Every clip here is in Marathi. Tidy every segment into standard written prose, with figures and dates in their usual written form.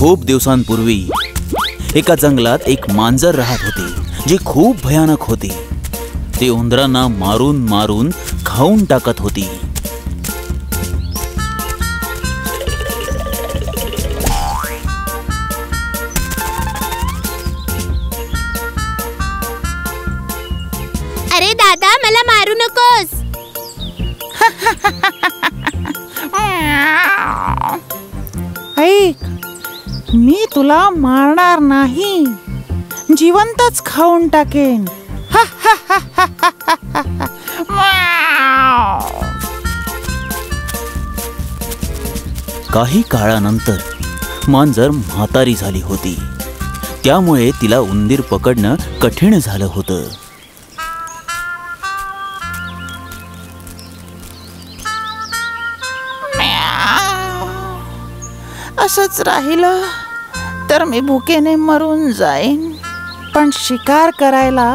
खूप दिवसांपूर्वी एका जंगलात एक मांजर राहत होती जी खूप भयानक होती. ती उंदरांना मारून मारून खाऊन टाकत होती. अरे दादा, मला मारू नकोस. ऐक, मी तुला मारणार नाही, जिवंतच खाऊन टाकेन. काही काळानंतर मांजर म्हातारी झाली होती. त्यामुळे तिला उंदीर पकडणं कठीण झालं होतं. असंच राहिलं तर मी भुकेने मरून जाईन. पण शिकार करायला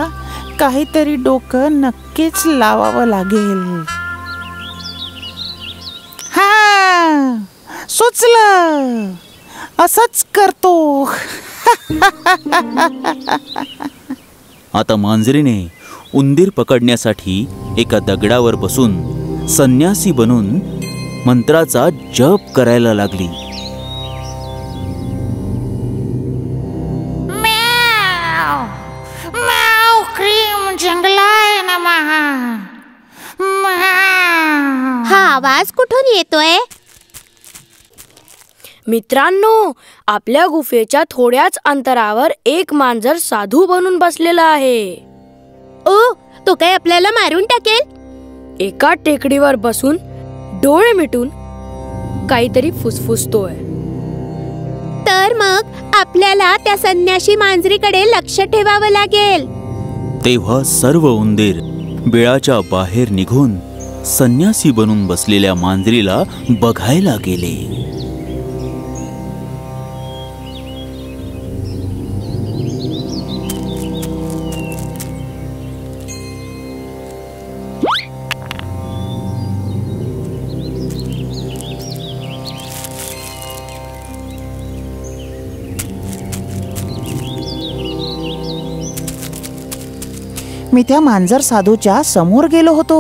काहीतरी डोकं नक्कीच लावावं लागेल. हा, सुचलं, असंच करतो. आता मांजरीने उंदीर पकडण्यासाठी एका दगडावर बसून संन्यासी बनून मंत्राचा जप करायला लागली. जंगलाय नमः. हा आवाज कुठून येतोय? मित्रांनो, आपल्या गुफेच्या थोड्याच अंतरावर एक मांजर साधू बनून बसलेला आहे. ओ, तो काय आपल्याला मारून टाकेल? एका टेकडीवर बसून डोळे मिटून काहीतरी फुसफुसतोय. तर मग आपल्याला त्या संन्याशी मांजरीकडे लक्ष ठेवावं लागेल. तेव्हा सर्व उंदीर बिळाच्या बाहेर निघून संन्यासी बनून बसलेल्या मांजरीला बघायला गेले. मी त्या मांजर साधूच्या समोर गेलो होतो,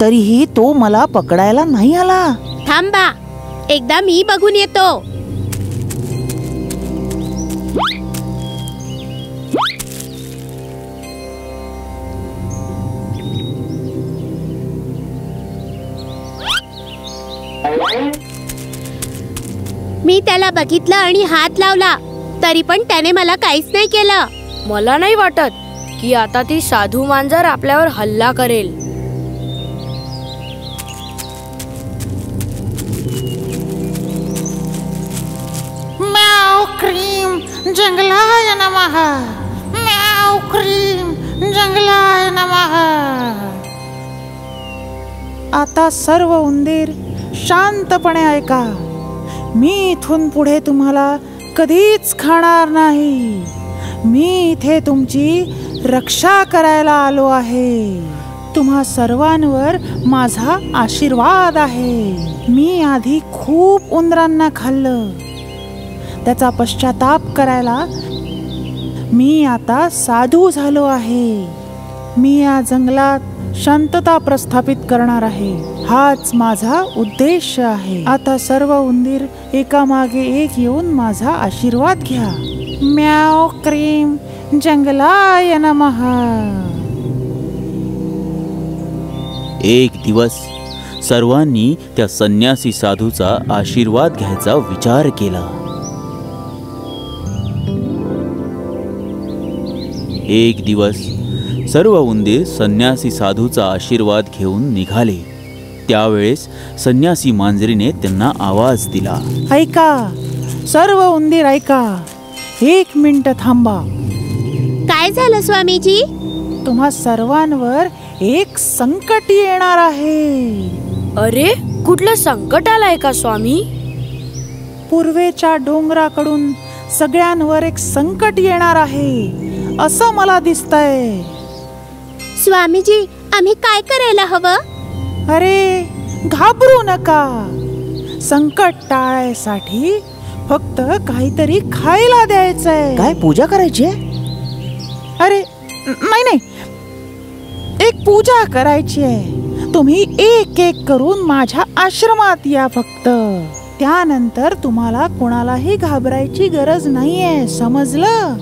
तरीही तो मला पकडायला नाही आला. थांबा, एकदा मी बघून येतो. मी त्याला बघितलं आणि हात लावला, तरी पण त्याने मला काहीच नाही केलं. मला नाही वाटत की आता ती साधू मांजर आपल्यावर हल्ला करेल. म्याव क्रीम जंगलाय नमः. म्याव क्रीम जंगलाय नमः. आता सर्व उंदीर शांतपणे ऐका. मी इथून पुढे तुम्हाला कधीच खाणार नाही. मी इथे तुमची रक्षा करायला आलो आहे. तुम्हा सर्वांवर माझा आशीर्वाद आहे. मी आधी खूप उंदरांना खाल्लं, त्याचा पश्चाताप करायला मी आता साधू झालो आहे. मी या जंगलात शांतता प्रस्थापित करणार आहे. हाच माझा उद्देश आहे. आता सर्व उंदीर एकामागे एक येऊन माझा आशीर्वाद घ्या. म्याव क्रीम जंगलाय नमः. एक दिवस सर्वांनी त्या संन्यासी साधूचा आशीर्वाद घ्यायचा विचार केला. एक दिवस सर्व उंदीर संन्यासी साधूचा आशीर्वाद घेऊन निघाले. त्यावेळेस संन्यासी मांजरीने त्यांना आवाज दिला. ऐका, सर्व उंदीर ऐका. 1 मिनिट थांबा. काय झालं स्वामीजी? तुम्हा सर्वांवर एक संकट येणार आहे. अरे, कुठलं संकट आलंय का स्वामी? पूर्वेच्या डोंगराकडून सगळ्यांवर एक संकट येणार आहे असं मला दिसतंय. स्वामीजी, आम्ही काय करायला हवं? अरे, घाबरू नका. संकट टाळायसाठी फक्त काहीतरी खायला द्यायचंय. काय पूजा करायची आहे? अरे नाही नाही, एक पूजा करायची आहे. तुम्ही एक एक करून माझ्या आश्रमात या फक्त. त्यानंतर तुम्हाला कोणालाही घाबरायची गरज नाहीये, समजलं?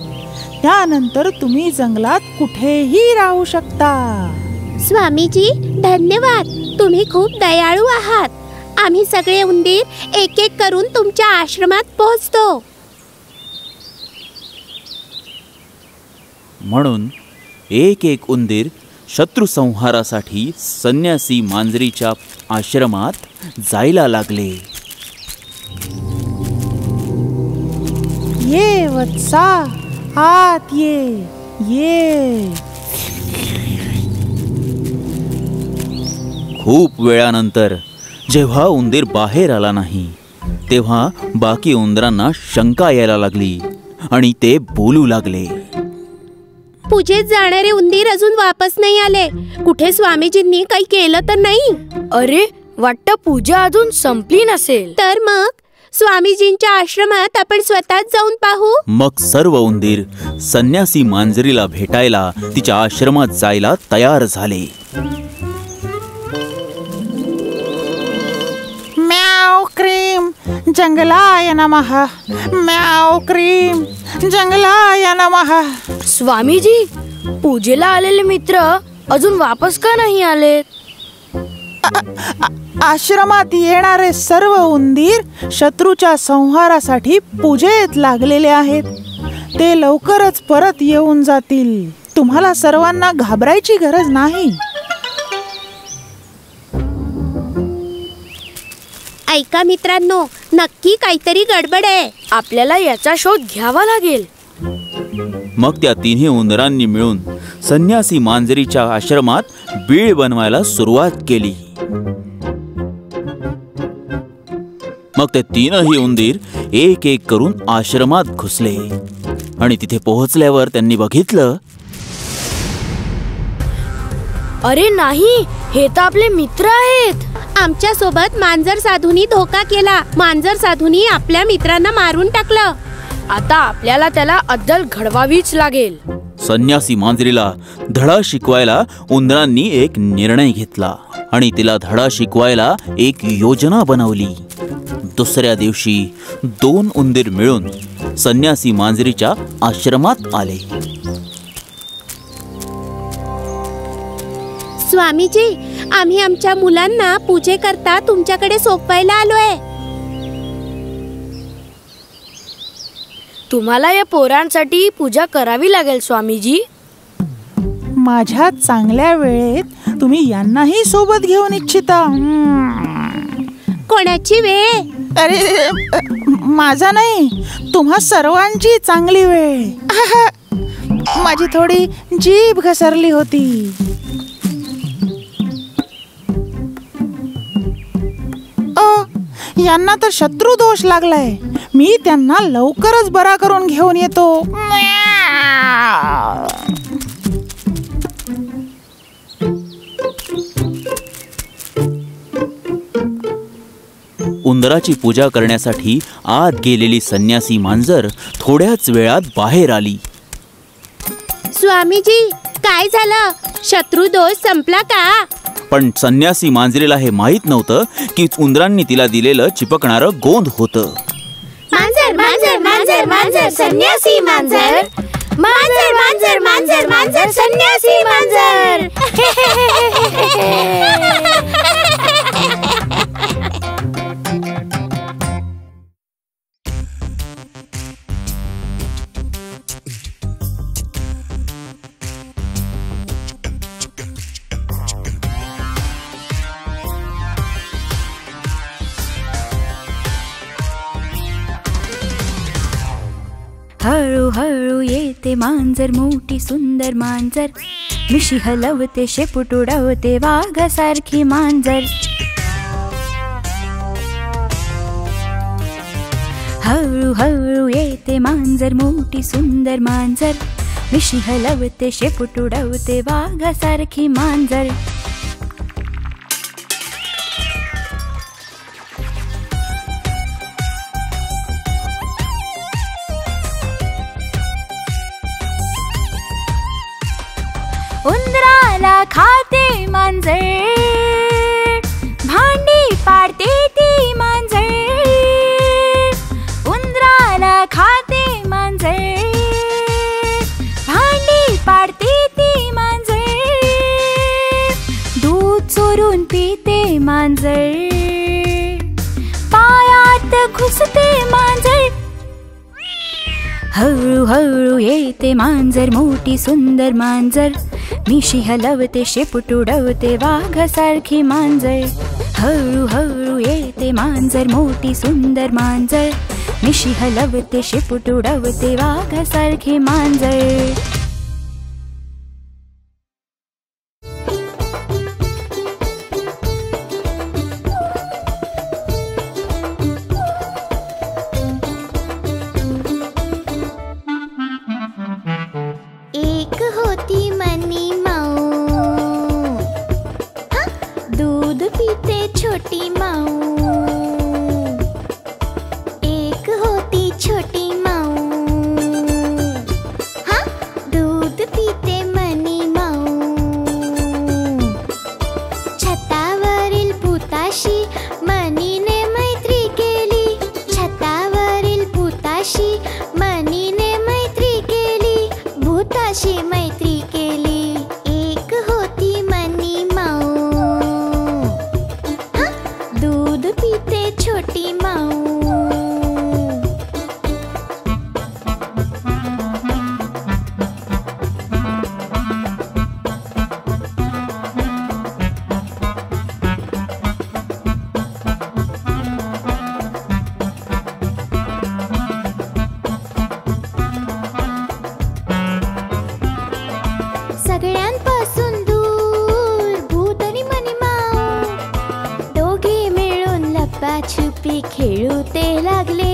त्यानंतर तुम्ही जंगलात कुठेही राहू शकता. स्वामीजी धन्यवाद, तुम्ही खूप दयाळू आहात. आम्ही सगळे उंदीर एक एक करून तुमच्या आश्रमात पोहोचतो. म्हणून एक एक उंदीर शत्रुसंहारासाठी संन्यासी मांजरीच्या आश्रमात जायला लागले. ये वत्सा, आत ये. खूप वेळानंतर जेव्हा उंदीर बाहेर आला नाही तेव्हा बाकी उंदरांना शंका यायला लागली आणि ते बोलू लागले. पूजेत जाणारे उंदीर अजून वापस नाही आले. कुठे स्वामीजींनी काही केलं तर नाही? अरे, वाटतं पूजा अजून संपली नसेल. तर मग स्वामीजींच्या आश्रमात आपण स्वतःच जाऊन पाहू. मग सर्व उंदीर संन्यासी मांजरीला भेटायला तिच्या आश्रमात जायला तयार झाले. म्याव क्रीम जंगलाय नमः, म्याव क्रीम जंगलाय नमः. स्वामीजी, पूजेला आलेले मित्र अजून वापस का नाही आलेत? आश्रमात येणारे सर्व उंदीर शत्रूच्या संहारासाठी पूजेत लागलेले आहेत. ते लवकरच परत येऊन जातील. तुम्हाला सर्वांना घाबरायची गरज नाही. ऐका मित्रांनो, नक्की काहीतरी गडबड आहे. आपल्याला याचा शोध घ्यावा लागेल. मग त्या तिन्ही उंदरांनी मिळून संन्यासी मांजरीच्या आश्रमात बीळ बनवायला सुरुवात केली. मग ते तीनही उंदीर एक एक करून आश्रमात घुसले आणि तिथे पोहोचल्यावर त्यांनी बघितलं, अरे नाही, हे तर आपले मित्र आहेत. आमच्या सोबत मांजर साधूनी धोका केला. मांजर साधूनी आपल्या मित्रांना मारून टाकलं. आता आपल्याला त्याला अद्दल घडवावीच लागेल. संन्यासी मांजरीला धडा शिकवायला उंदरांनी एक निर्णय घेतला आणि तिला धडा शिकवायला एक योजना बनवली. दुसऱ्या दिवशी 2 उंदीर मिळून संन्यासी मांजरीच्या आश्रमात आले. स्वामीजी, आम्ही आमच्या मुलांना पूजेकरता तुमच्याकडे सोपवायला आलोय. तुम्हाला या पोरांसाठी पूजा करावी लागेल स्वामीजी. माझ्या चांगल्या वेळेत तुम्ही यांनाही सोबत घेऊन इच्छिता. कोणाची वेळ? अरे माझा नाही, तुम्हा सर्वांची चांगली वेळ. माझी थोडी जीभ घसरली होती. यांना तर शत्रू दोष लागलाय. मी त्यांना लवकरच बरा करून घेऊन येतो. उंदराची पूजा करण्यासाठी आत गेलेली संन्यासी मांजर थोड्याच वेळात बाहेर आली. स्वामीजी, काय झालं? शत्रू दोष संपला का? पण संन्यासी मांजरीला हे माहीत नव्हतं की उंदरांनी तिला दिलेलं चिपकणारं गोंद होतं. मांजर मांजर मांजर मांजर संन्यासी मांजर, मांजर मांजर मांजर मांजर संन्यासी मांजर. हळूहळू येते मांजर, मोठी सुंदर मांजर. मिशी हलवते, शेपूट उडवते, वाघासारखी मांजर. हळूहळू येते मांजर, मोठी सुंदर मांजर. मिशी हलवते, शेपूट उडवते, वाघासारखी मांजर. उंदराला खाते मांजर, भांडी पाडते ती मांजर. उंदराला खाते मांजर, भांडी पाडते ती मांजर. दूध चोरून पिते मांजर, पायात घुसते मांजर. हळूहळू येते मांजर, मोठी सुंदर मांजर. मिशी हलवते, शेपूट उडवते, वाघासारखी मांजर. हळूहळू येते मांजर, मोठी सुंदर मांजर. मिशी हलवते, शेपूट उडवते, वाघासारखी मांजर. एक होती मनी माऊ, दूध पिते छोटी माऊ. एक होती छोटी माऊ, दूध पिते मनी माऊ. छतावरील भुताशी मनीने मैत्री केली. छतावरील भुताशी मनीने मैत्री केली. भूताशी मैत्री केली. एक होती मनी माऊ, दूध पिते छोटी माऊ. सगळ्यांपासून दूर भूत आणि मनी माऊ दोघे मिळून लपाछुपी खेळू ते लागले.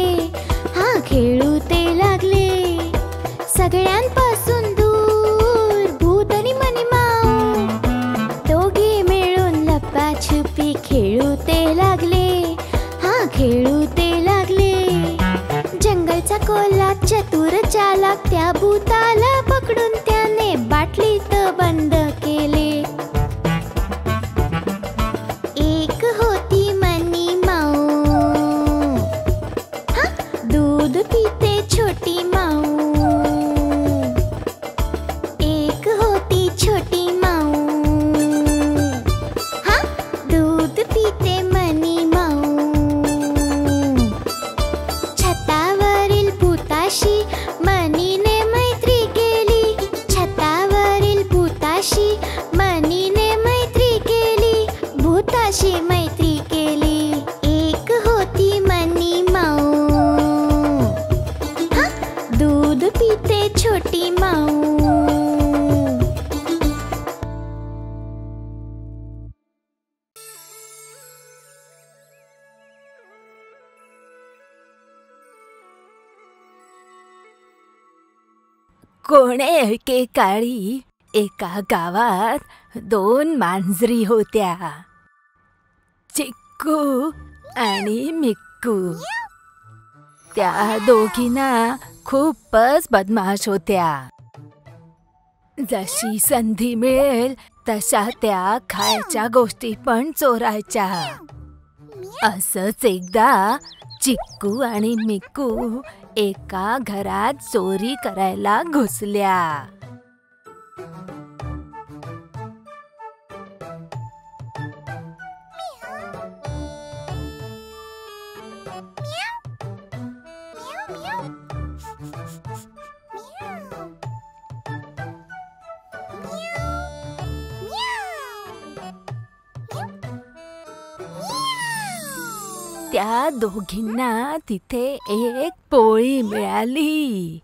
खेळू ते लागले. सगळ्यांपासून दूर भूत आणि मनी माऊ दोघे मिळून लपाछुपी खेळू ते लागले. खेळू ते लागले. जंगलचा कोल्हा चतुर चालाक त्या भूताला पकडून त्याने बाटलीत बंद केले. एक होती मनी माऊ, दूध पिते छोटी माऊ. एक होती छोटी माऊ, दूध पिते मनी माऊ. छतावरील भूताशी मनीने मैत्री केली. छतावरील भूताशी मनीने मैत्री केली. भूताशी मैत्री केली. एक होती मनी माऊ, दूध पिते छोटी माऊ. कोणे एकेकाळी एका गावात 2 मांजरी होत्या, चिक्कू आणि मिक्कू. त्या दोघींना खूपच बदमाश होत्या. जशी संधी मिळेल तशा त्या खायच्या गोष्टी पण चोरायच्या. असंच एकदा चिक्कू आणि मिक्कू एका घरात चोरी करायला घुसल्या. त्या दोघींना तिथे एक पोळी मिळाली.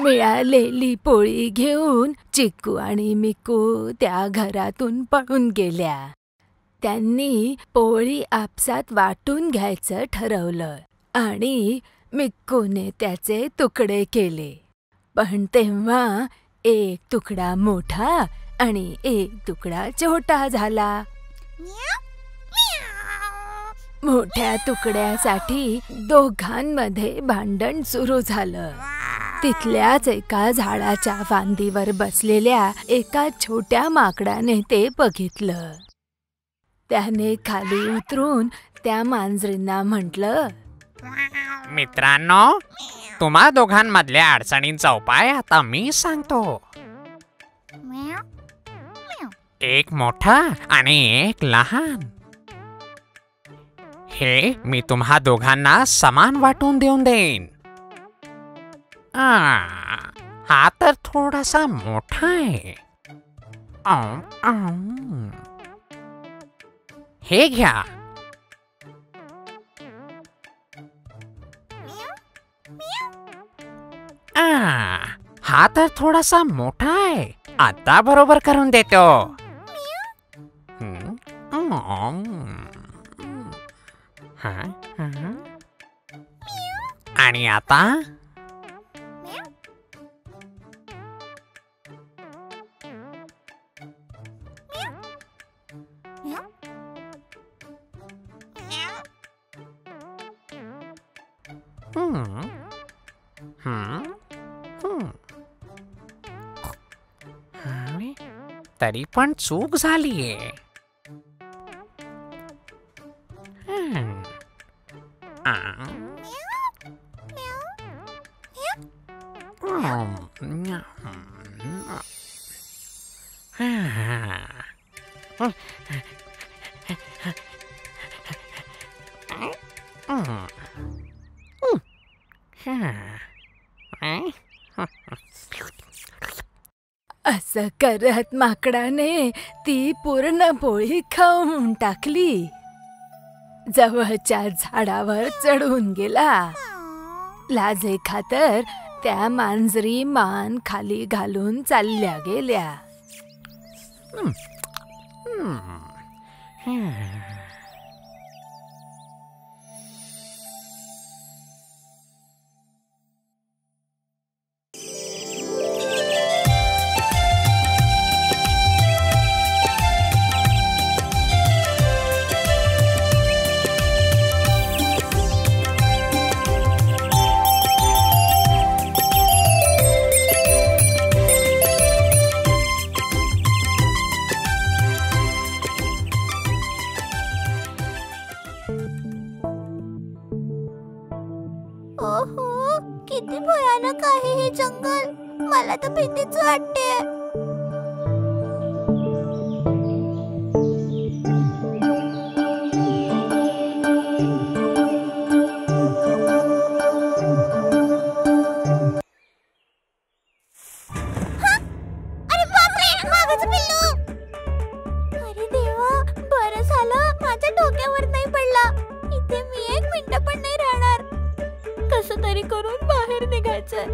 मिळालेली पोळी घेऊन चिक्कू आणि मिक्कू त्या घरातून पळून गेल्या. त्यांनी पोळी आपसात वाटून घ्यायचं ठरवलं आणि मिक्कूने त्याचे तुकडे केले. पण तेव्हा एक तुकडा मोठा आणि एक तुकडा छोटा झाला. मोठ्या तुकड्यासाठी दोघांमध्ये भांडण सुरू झालं. तिथल्याच एका झाडाच्या फांदीवर बसलेल्या एका छोट्या माकडाने ते बघितलं. त्याने खाली उतरून त्या मांजरींना म्हटलं, मित्रांनो, तुम्हा दोघांमधल्या अडचणींचा उपाय आता मी सांगतो. एक मोठा आणि एक लहान. हे मी तुम्हा दोघांना समान वाटून देऊन देईन. हा तर थोडासा मोठा आहे. हे घ्या. हा तर थोडासा मोठा आहे. आता बरोबर करून देतो. आणि आता तरी पण चूक झालीये. असं करत माकडाने ती पूर्ण पोळी खाऊन टाकली. जवळच्या झाडावर चढून गेला. लाजे खातर त्या मांजरी मान खाली घालून चालल्या गेल्या. ओहो, किती भयानक आहे हे जंगल. मला तर भीतीच वाटते. अरे बापरे, वाघाचं पिल्लू. अरे देवा, बरं झालं माझ्या डोक्यावर नाही पडला. इथे मी 1 मिनिट पण नाही राहणार. कसं तरी करून बाहेर निघायचंय.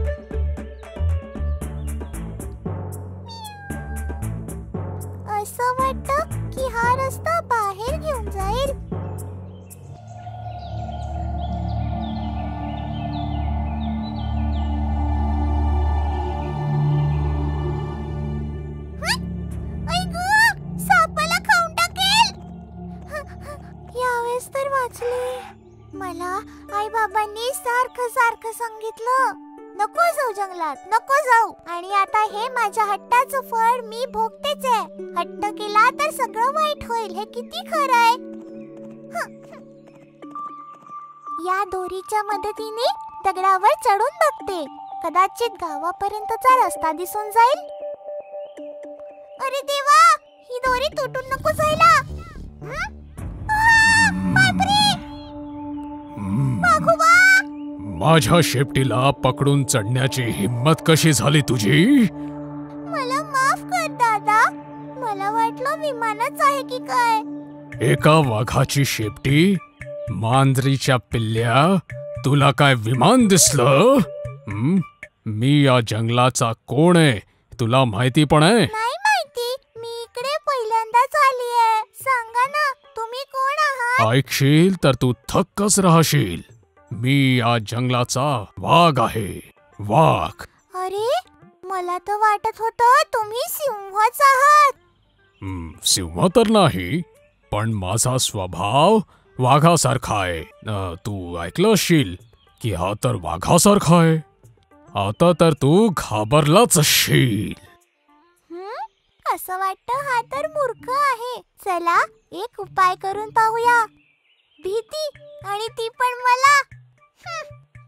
असं वाटतं की हा रस्ता बाहेर घेऊन जाईल. सापाला खाऊन टाकेल. यावेळेस तर वाचले. मला आई बाबांनी सारखं सांगितलं, नको जाऊ जंगलात, नको जाऊ. आणि आता हे माझ्या हट्टाचं फळ मी भोगतेच आहे. हट्ट केला तर सगळं वाईट होईल, हे किती खरं आहे. या दोरीच्या मदतीने दगडावर चढून बघते. कदाचित गावापर्यंतचा रस्ता दिसून जाईल. अरे देवा, ही दोरी तुटून नको जायला. माझ्या शेपटीला पकडून चढण्याची हिम्मत कशी झाली तुझी? मला माफ कर दादा. मला वाटलं विमानच आहे की काय. एका वाघाची शेपटी, मांजरीच्या पिल्ल्या, तुला काय विमान दिसलं? मी या जंगलाचा कोण आहे तुला माहिती पण आहे? नाही माहिती. मी इकडे पहिल्यांदाच आली आहे. सांगा ना, तुम्ही कोण आहात? ऐकशील तर तू थक्कच राहशील. मी या जंगलाचा वाघ आहे, वाघ. अरे मला तर वाटत होतं तुम्ही सिंहच आहात. सिंह तर नाही, पण माझा स्वभाव वाघासारखा आहे. तू ऐकलं असशील की हा तर वाघासारखा आहे. आता तर तू घाबरलाच असशील. असं वाटतं हा तर मूर्ख आहे. चला एक उपाय करून पाहूया. भीती, आणि ती पण मला.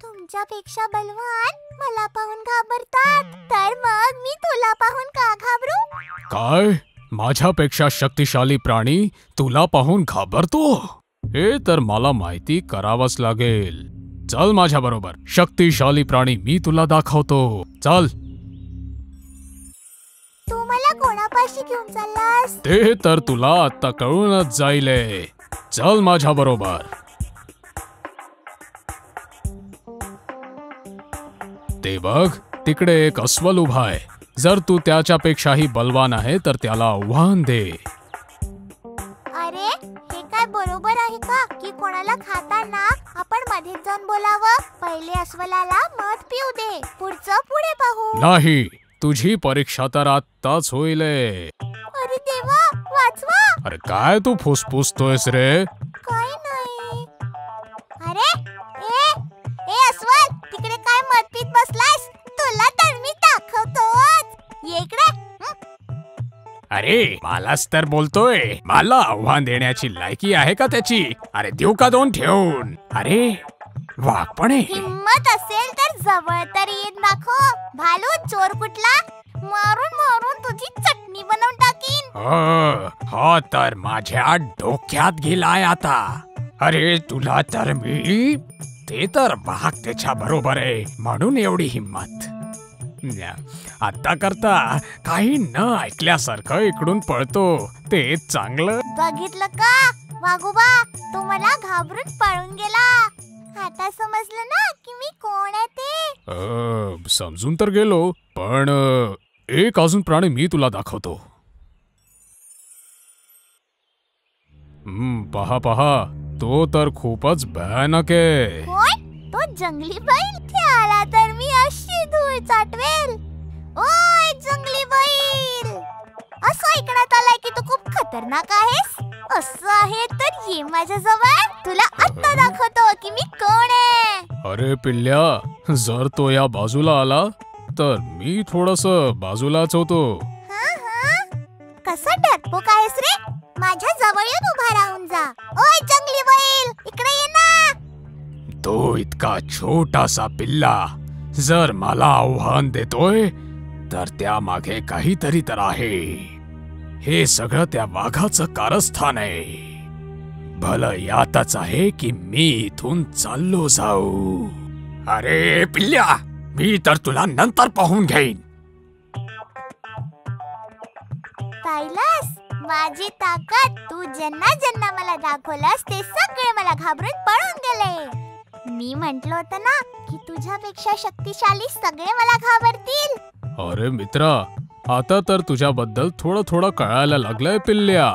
तुमच्यापेक्षा बलवान मला पाहून घाबरतात, तर मग मी तुला पाहून का घाबरू? काय? माझ्यापेक्षा शक्तिशाली प्राणी तुला पाहून घाबरतो? हे तर मला माहिती करावंच लागेल. चल माझ्या बरोबर, शक्तिशाली प्राणी मी तुला दाखवतो. चल. तू मला कोणापाशी घेऊन चाललास? ते तर तुला आता कळूनच जाईल. चल माझ्या बरोबर. ते बघ, तिकडे एक अस्वल उभा आहे. जर तू त्याच्यापेक्षाही बलवान आहे तर त्याला आव्हान दे. अरे हे काय बरोबर आहे का की कोणाला खाताना आपण मध्येच जाऊन बोलावं? पहिले अस्वलाला मध पिऊ दे, पुढचं पुढे पाहू. नाही, तुझी परीक्षा तर आत्ताच होईल. अरे देवा, वाचवा. अरे काय तू फुसफुसतोयस रे? काय नाही. अरे ए अस्वल, तिकडे काय मध पीत बसलायस? तुला तर मी दाखवतोच. ये इकडे. अरे मलाच तर बोलतोय. मला आव्हान देण्याची लायकी आहे का त्याची? अरे देऊ का दोन ठेवून? अरे वाघ पण आहे. हिम्मत असेल तर जवळ तर येत दाखव. भालू चोर कुठला, मारून मारून तुझी चटणी बनवून टाकीन. हा तर माझ्या डोक्यात गेलाय आता. अरे तुला तर मी, ते तर वाघ त्याच्या बरोबर आहे म्हणून एवढी हिम्मत. आता करता काही न ऐकल्यासारखं इकडून पळतो, ते चांगलं. बघितलं का वाघोबा, तू मला घाबरून पळून गेला. आता समजलं ना की मी कोण आहे ते? समजून तर गेलो, पण एक अजून प्राणी मी तुला दाखवतो. पहा पहा, तो तर खूपच भयानक आहे. कोण? तो जंगली बैल. त्याला तर मी अशी धूळ चाटवेल. ओय जंगली बैल, असं ऐकण्यात आलंय की तू खूप खतरनाक आहेस. असं आहे तर ये माझ्या जवळ, तुला आत्ता दाखवतो की मी कोण आहे. अरे पिल्ल्या, जर तो या बाजूला आला तर मी थोडस बाजूलाच होतो. कसा डरपोक आहेस रे? माझ्या जवळ येऊन उभा राहून जा. ओय जंगली बैल, इकडे ये ना. तो इतका छोटासा पिल्ला जर मला आव्हान देतोय तर त्या मागे काहीतरी तर आहे. हे सगळं त्या वाघाचं कारस्थान आहे. भलं यातच आहे की मी इथून चाललो जाऊ. अरे पिल्ल्या, मी तर तुला नंतर पाहून घेईन. पाहिलंस माझी ताकद? तू ज्यांना ज्यांना मला दाखवलंस ते सगळे मला घाबरून पळून गेले. मी म्हंटल होतं ना की तुझ्यापेक्षा शक्तिशाली सगळे मला घाबरतील. अरे मित्रा, आता तर तुझ्याबद्दल थोडं थोडं कळायला लागलंय पिल्ल्या.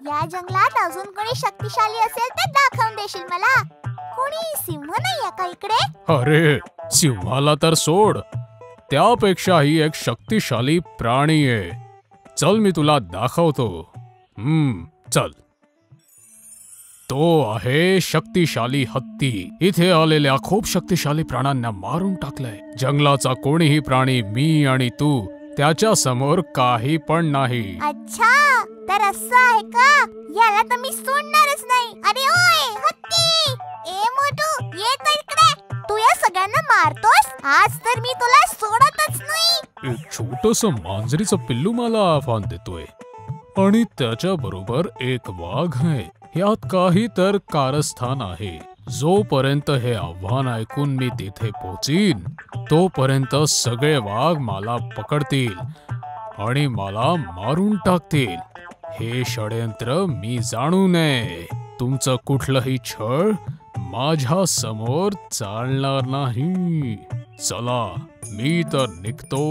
या जंगलात अजून कोणी शक्तिशाली असेल तर दाखवून देशील मला? कोणी सिंह नाहीये का इकडे? अरे सिंहाला तर सोड, त्यापेक्षाही एक शक्तिशाली प्राणी आहे. चल मी तुला दाखवतो. चल. तो आहे शक्तिशाली हत्ती. इथे आलेल्या खूप शक्तिशाली प्राण्यांना मारून टाकलंय. जंगलाचा कोणीही प्राणी, मी आणि तू, त्याच्या समोर काही पण नाही. अच्छा, तर असं आहे का? याला तर मी सोडणारच नाही. अरे ओय हत्ती, ए मोटू, ये तर इकडे. तू या सगळ्यांना मारतोस? आज तर मी तुला सोडतच नाही. एक छोटस मांजरीचं पिल्लू मला आव्हान देतोय आणि त्याच्या बरोबर एक वाघ आहे. यात काही तर कारस्थान आहे. जोपर्यंत हे आव्हान ऐकून मी तिथे पोहोचीन तोपर्यंत सगळे वाघ मला पकडतील आणि मला मारून टाकतील. हे षडयंत्र मी जाणू नये. तुमचं कुठलंही छळ माझ्या समोर चालणार नाही. चला, मी तर निघतो.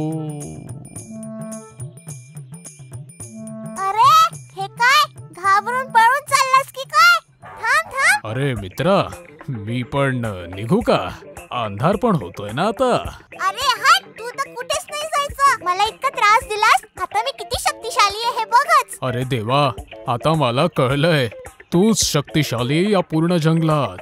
अरे हे काय? घाबरून पळून चाललास की काय? थांब थांब. अरे मित्रा, मी पण निघू का? अंधार पण होतोय ना आता. अरे हट, तू तर कुठेच नाही जायचं. मला इतका त्रास दिलास, आता मी किती शक्तिशाली आहे हे बघच. अरे देवा, आता मला कळलंय तूच शक्तिशाली या पूर्ण जंगलात.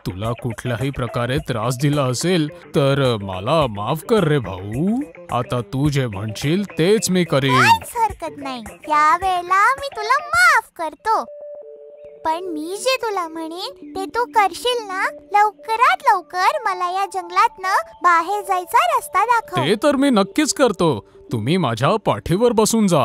तुला कुठल्याही प्रकारे त्रास दिला असेल तर मला माफ कर रे भाऊ. आता तू जे म्हणशील तेच मी करीन. काहीच हरकत नाही, या वेळेला मी तुला माफ करतो. पण मी जे तुला म्हणेन ते तू करशील ना? लवकरात लवकर मला या जंगलातनं बाहेर जायचा रस्ता दाखव. ते तर मी नक्कीच करतो. तुम्ही माझ्या पाठीवर बसून जा.